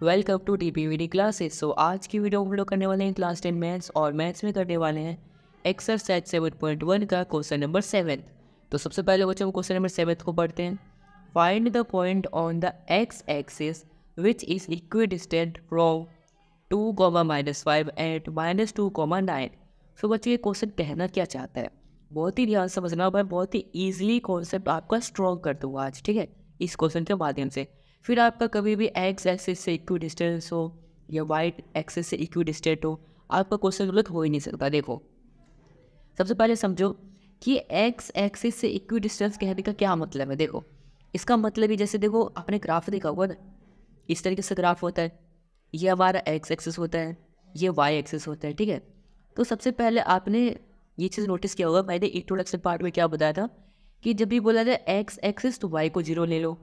Welcome to TPVD classes. So आज की video हम लोग करने वाले हैं क्लास 10 मैथ्स और मैथ्स में करने वाले हैं एक्सरसाइज 7.1 का क्वेश्चन नंबर 7। तो सबसे पहले बच्चों को क्वेश्चन नंबर 7 को पढ़ते हैं। Find the point on the x axis which is equidistant from 2, -5 and -2, 9। सो बच्चों ये क्वेश्चन कहना क्या चाहता है, बहुत ही ध्यान समझना। मैं बहुत ही ईजिली कॉन्सेप्ट आपका स्ट्रॉन्ग कर दूँगा आज, ठीक है, इस क्वेश्चन के माध्यम से। फिर आपका कभी भी एक्स एक्सिस से इक्वी डिस्टेंस हो या वाई एक्सिस से इक्वी डिस्टेंट हो, आपका क्वेश्चन गलत हो ही नहीं सकता। देखो सबसे पहले समझो कि एक्स एक्सिस से इक्वी डिस्टेंस कहने का क्या मतलब है। देखो इसका मतलब ही जैसे देखो आपने ग्राफ देखा होगा ना, इस तरीके से ग्राफ होता है, ये हमारा एक्स एक्सिस होता है, ये वाई एक्सिस होता है, ठीक है। तो सबसे पहले आपने ये चीज़ नोटिस किया होगा, मैंने इंट्रोडक्शन पार्ट में क्या बताया था कि जब भी बोला जाए एक्स एक्सिस तो वाई को 0 ले लो।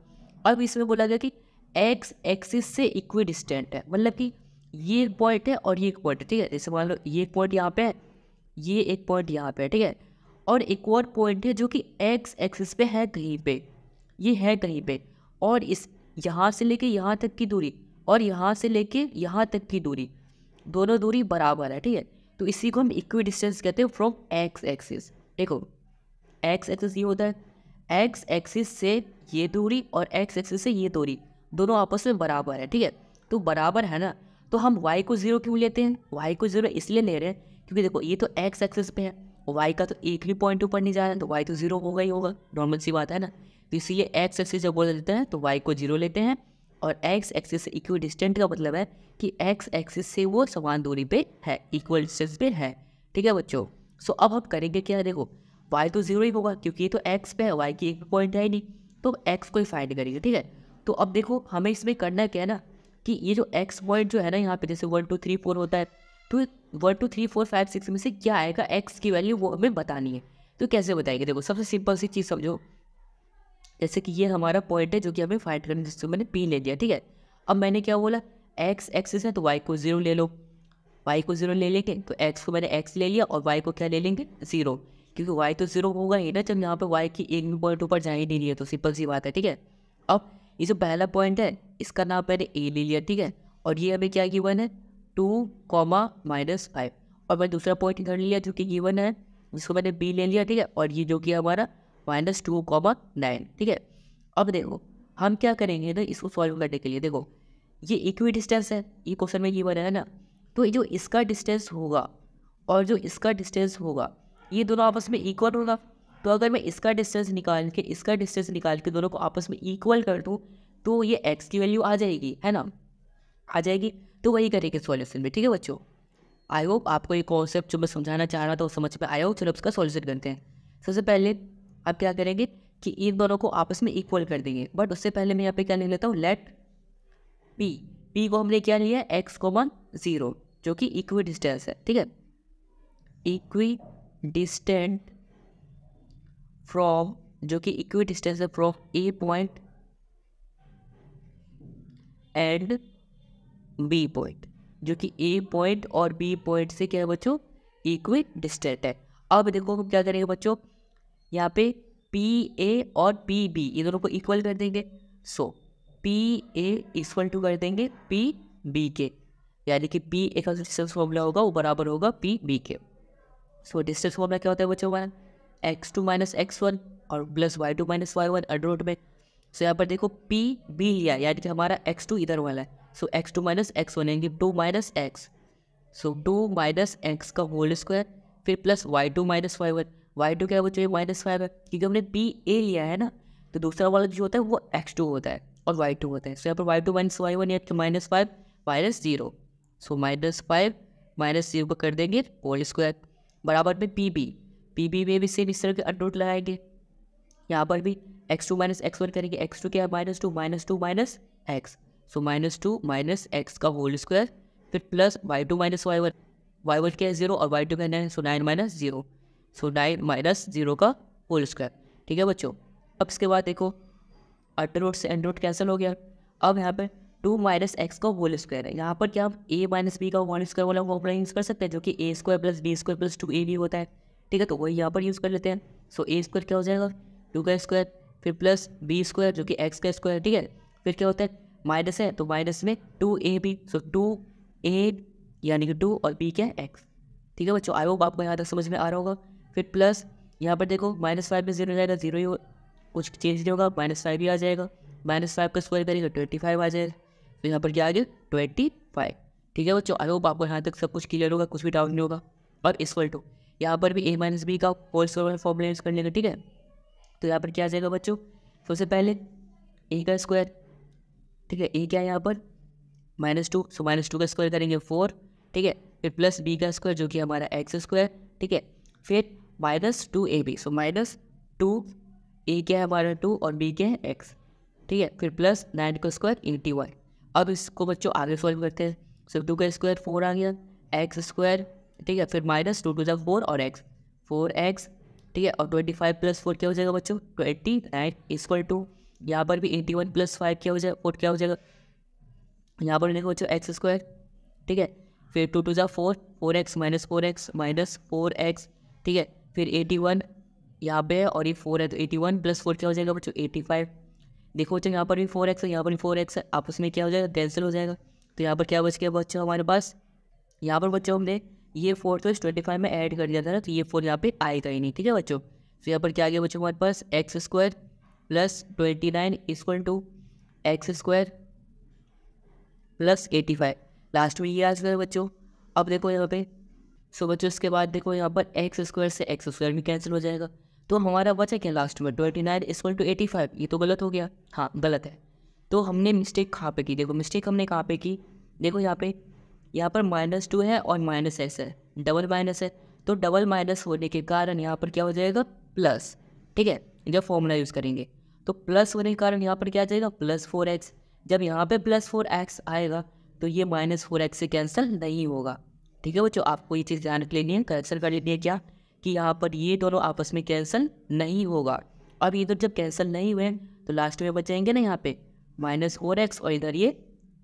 अब इसमें बोला गया कि एक्स एक्सिस से इक्वी डिस्टेंट है, मतलब कि ये एक पॉइंट है और ये एक पॉइंट है, ठीक है। जैसे मान लो ये एक पॉइंट यहाँ पे है, ये एक पॉइंट यहाँ पे है, ठीक है। और एक और पॉइंट है जो कि एक्स एक्सिस पे है कहीं पे, ये है कहीं पे, और इस यहाँ से लेके यहाँ तक की दूरी और यहाँ से लेके यहाँ तक की दूरी, दोनों दूरी बराबर है, ठीक है। तो इसी को हम इक्वी डिस्टेंस कहते हैं फ्रॉम एक्स एक्सिस। देखो एक्स एक्सिस ये होता है, एक्स एक्सिस से ये दूरी और एक्स एक्सिस से ये दूरी दोनों आपस में बराबर है, ठीक है। तो बराबर है ना, तो हम y को 0 क्यों लेते हैं? y को 0 इसलिए ले रहे हैं क्योंकि देखो ये तो एक्स एक्सिस पे है, y का तो एक भी पॉइंट ऊपर नहीं जा रहा है, तो y तो 0 होगा ही होगा, नॉर्मल सी बात है ना। तो इसलिए एक्स एक्सिस जब बोल देते हैं तो y को 0 लेते हैं, और एक्स एक्सिस से इक्वल डिस्टेंट का मतलब है कि एक्स एक्सिस से वो समान दूरी पे है, इक्वल डिस्टेंस पे है, ठीक है बच्चों। सो अब हम करेंगे क्या, देखो y तो 0 ही होगा क्योंकि ये तो x पे है, y की एक भी पॉइंट है ही नहीं, तो x को ही फाइंड करेंगे, ठीक है। तो अब देखो हमें इसमें करना क्या है ना कि ये जो x पॉइंट जो है ना यहाँ पे, जैसे 1 2 3 4 होता है, तो 1 2 3 4 5 6 में से क्या आएगा x की वैल्यू, वो हमें बतानी है। तो कैसे बताएंगे, देखो सबसे सिंपल सी चीज़ समझो। जैसे कि ये हमारा पॉइंट है जो कि हमें फाइंड करना है, जिसको मैंने p ले लिया, ठीक है। अब मैंने क्या बोला, x एक्सिस है तो y को 0 ले लो, y को 0 ले लेंगे तो x को मैंने x ले लिया और y को क्या ले लेंगे 0, क्योंकि y तो 0 होगा ही ना जब यहाँ पे y की एक भी पॉइंट ऊपर जा ही नहीं रही है, तो सिंपल सी बात है, ठीक है। अब ये जो पहला पॉइंट है इसका नाम मैंने a ले लिया, ठीक है, और ये हमें क्या गिवन है 2, -5, और मैं दूसरा पॉइंट इधर लिया जो कि गिवन है, जिसको मैंने b ले लिया, ठीक है, और ये जो कि हमारा -2, 9, ठीक है। अब देखो हम क्या करेंगे ना इसको सॉल्व करने के लिए, देखो ये इक्वी डिस्टेंस है, ये क्वेश्चन में गिवन है ना, तो ये जो इसका डिस्टेंस होगा और जो इसका डिस्टेंस होगा ये दोनों आपस में इक्वल होगा। तो अगर मैं इसका डिस्टेंस निकाल के दोनों को आपस में इक्वल कर दूँ तो ये x की वैल्यू आ जाएगी, है ना, आ जाएगी। तो वही करेंगे सॉल्यूशन में, ठीक है बच्चों। आई होप आपको ये कॉन्सेप्ट जो मैं समझाना चाह रहा था वो समझ में आया हो। चलो उसका सॉल्यूशन करते हैं। सबसे पहले आप क्या करेंगे कि इन दोनों को आपस में इक्वल कर देंगे, बट उससे पहले मैं यहाँ पे क्या लिख लेता हूँ, लेट पी को हमने क्या लिया x, 0 जो कि इक्वी डिस्टेंस है, ठीक है, इक्वी डिस्टेंट फ्रॉम, जो कि इक्वी डिस्टेंस है from A point and B point, जो कि ए पॉइंट और बी पॉइंट से क्या है बच्चों, इक्वी डिस्टेंट है। अब देखो हम क्या करेंगे बच्चों, यहाँ पे पी ए और पी बी इन दोनों को इक्वल कर देंगे। सो पी ए इक्वल टू कर देंगे पी बी के, यानी कि पी ए का जो डिस्टेंस फॉर्मूला होगा वो बराबर होगा पी बी के। सो डिस्टेंस फॉर्मूला क्या होता है बच्चों हमारा, x2 - x1 और plus y2 - y1 under root में। सो यहाँ पर देखो पी बी लिया, यानी कि हमारा x2 इधर वाला है, सो x2 - x1 यानी 2 - x, सो 2 - x का होल स्क्वायर, फिर प्लस y2 - y1, y2 क्या है बच्चों, -5 है, क्योंकि हमने पी ए लिया है ना, तो दूसरा वाला जो होता है वो x2 होता है और y2 होता है। सो यहाँ पर y2 - y1 या -5 -0, सो -5 -0 को कर देंगे होल स्क्वायर, बराबर में पी बी में भी सेम इस तरह के अंडर रूट लगाएंगे। यहाँ पर भी x2 - x1 करेंगे, x2 क्या है -2 -x, सो -2 - x का होल स्क्वायर, फिर प्लस y2 - y1 क्या है 0 और y2 क्या है, सो 9 - 0, सो 9 - 0 का होल स्क्वायर, ठीक है बच्चों। अब इसके बाद देखो अंडर रूट से अंडर रूट कैंसिल हो गया। अब यहाँ पे 2 - x का होल स्क्वायर है, यहाँ पर क्या हम a - b का होल स्क्वायर वाला फॉर्मूला यूज़ कर सकते हैं, जो कि a² + b² + 2ab होता है, ठीक है, तो वही यहाँ पर यूज़ कर लेते हैं। सो a² क्या हो जाएगा 2 का स्क्वायर, फिर प्लस b² जो कि x का स्क्वायर, ठीक है, फिर क्या होता है माइनस है तो माइनस में 2ab, सो 2a यानी कि 2 और b क्या है x। ठीक है बच्चों, आई होप आपको यहाँ तक समझ में आ रहा होगा। फिर प्लस यहाँ पर देखो -5 में 0 हो जाएगा, 0 ही कुछ चेंज नहीं होगा, -5 ही आ जाएगा। -5 का स्क्वायर करेंगे 25 आ जाएगा, तो यहाँ पर क्या आ गया 25। ठीक है बच्चों, आई होप आपको यहाँ तक सब कुछ क्लियर होगा, कुछ भी डाउट नहीं होगा। और इक्वल टू यहाँ पर भी a माइनस बी का होल स्क्वायर फॉर्मूला यूज़ कर लेंगे। ठीक है, तो यहाँ पर क्या आ जाएगा बच्चों, सबसे पहले a का स्क्वायर, ठीक है, a क्या है यहाँ पर -2, सो -2 का स्क्वायर करेंगे 4। ठीक है, फिर प्लस b का स्क्वायर जो कि हमारा x स्क्वायर। ठीक है, फिर -2ab, सो -2 a क्या है हमारा 2 और b क्या है x। ठीक है, फिर प्लस 9 का स्क्वायर 81। अब इसको बच्चों आगे सॉल्व करते हैं। सो 2 का स्क्वायर 4 आ गया, x स्क्वायर। ठीक है, फिर -2 2 4 और x 4x। ठीक है, और 25 + 4 क्या हो जाएगा बच्चों 29 इक्वल टू यहाँ पर भी 81 + 5 क्या हो जाएगा 4 क्या हो जाएगा यहाँ पर देखो बच्चों x स्क्वायर। ठीक है, फिर 2 2 4 4x -4x -4x। ठीक है, फिर 81 यहाँ पे है और ये 4 है, तो 81 + 4 क्या हो जाएगा बच्चों 85। देखो बच्चों यहाँ पर भी 4x है, यहाँ पर भी 4x है, आपस में क्या हो जाएगा कैंसिल हो जाएगा। तो यहाँ पर क्या बच गया बच्चों हमारे पास, यहाँ पर बच्चों हमने ये 4 तो इस 25 में ऐड कर दिया था ना, तो ये 4 यहाँ पे आएगा ही नहीं। ठीक है बच्चों, तो यहाँ पर क्या आ गया बच्चों हमारे पास x square + 29 equal to x square + 85। Last में ये आ गया बच्चों। अब देखो यहाँ पे, सो बच्चों इसके बाद देखो यहाँ पर x स्क्वायर से x स्क्वायर भी कैंसिल हो जाएगा, तो हमारा बचा क्या लास्ट में 29 इक्वल टू 85। ये तो गलत हो गया, हाँ गलत है। तो हमने मिस्टेक कहाँ पे की, देखो मिस्टेक हमने कहाँ पे की, देखो यहाँ पर -2 है और -s है, डबल माइनस है, तो डबल माइनस होने के कारण यहाँ पर क्या हो जाएगा प्लस। ठीक है, जब फॉर्मूला यूज़ करेंगे तो प्लस होने के कारण यहाँ पर क्या आ जाएगा +4x। जब यहाँ पे +4x आएगा तो ये -4x से कैंसिल नहीं होगा। ठीक है बच्चों, आपको ये चीज़ ध्यान रख लेनी है, करेक्शन कर लेनी है क्या कि यहाँ पर ये दोनों आपस में कैंसिल नहीं होगा। अब इधर जब कैंसिल नहीं हुए तो लास्ट में बचेंगे ना यहाँ पे -4x और इधर ये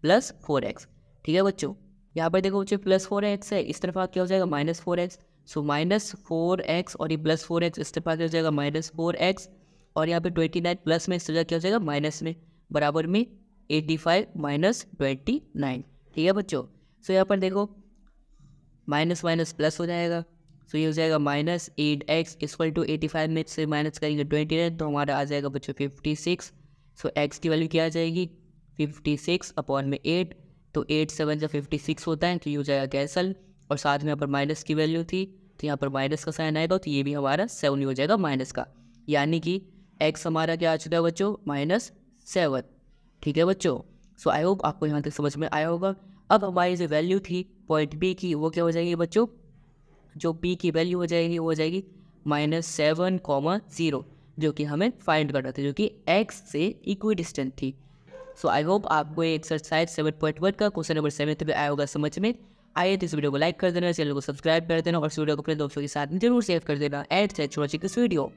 +4x। ठीक है बच्चों, यहाँ पर देखो बच्चों +4x है, इस तरफ क्या हो जाएगा -4x, सो -4x और ये +4x, इस तरफ क्या हो जाएगा -4x, और यहाँ पे 29 प्लस में इस तरह क्या हो जाएगा माइनस में, बराबर में 85 - 29। ठीक है बच्चों, सो यहाँ पर देखो माइनस माइनस प्लस हो जाएगा, सो ये हो जाएगा -8x इक्वल टू 85 में से माइनस करेंगे 29, तो हमारा आ जाएगा बच्चों 56। सो x की वैल्यू क्या आ जाएगी 56 अपॉन में 8, तो 8 7 जब 56 होता है, तो ये हो जाएगा कैंसल, और साथ में यहाँ पर माइनस की वैल्यू थी तो यहाँ पर माइनस का साइन आएगा, तो ये भी हमारा 7 हो जाएगा माइनस का, यानी कि x हमारा क्या आ चुका है बच्चों -7। ठीक है बच्चों, सो आई होप आपको यहाँ तक समझ में आया होगा। अब हमारी जो वैल्यू थी पॉइंट b की, वो क्या हो जाएगी बच्चों, जो b की वैल्यू हो जाएगी वो हो जाएगी -7,0, जो कि हमें फाइंड करना था, जो कि x से इक्वी डिस्टेंट थी। सो आई होप आपको ये एक्सरसाइज 7.1 का क्वेश्चन नंबर 7 पे आया होगा समझ में। आइए तो इस वीडियो को लाइक कर देना, चैनल को सब्सक्राइब कर देना और इस वीडियो को अपने दोस्तों के साथ जरूर शेयर कर देना। And thanks for watching this video.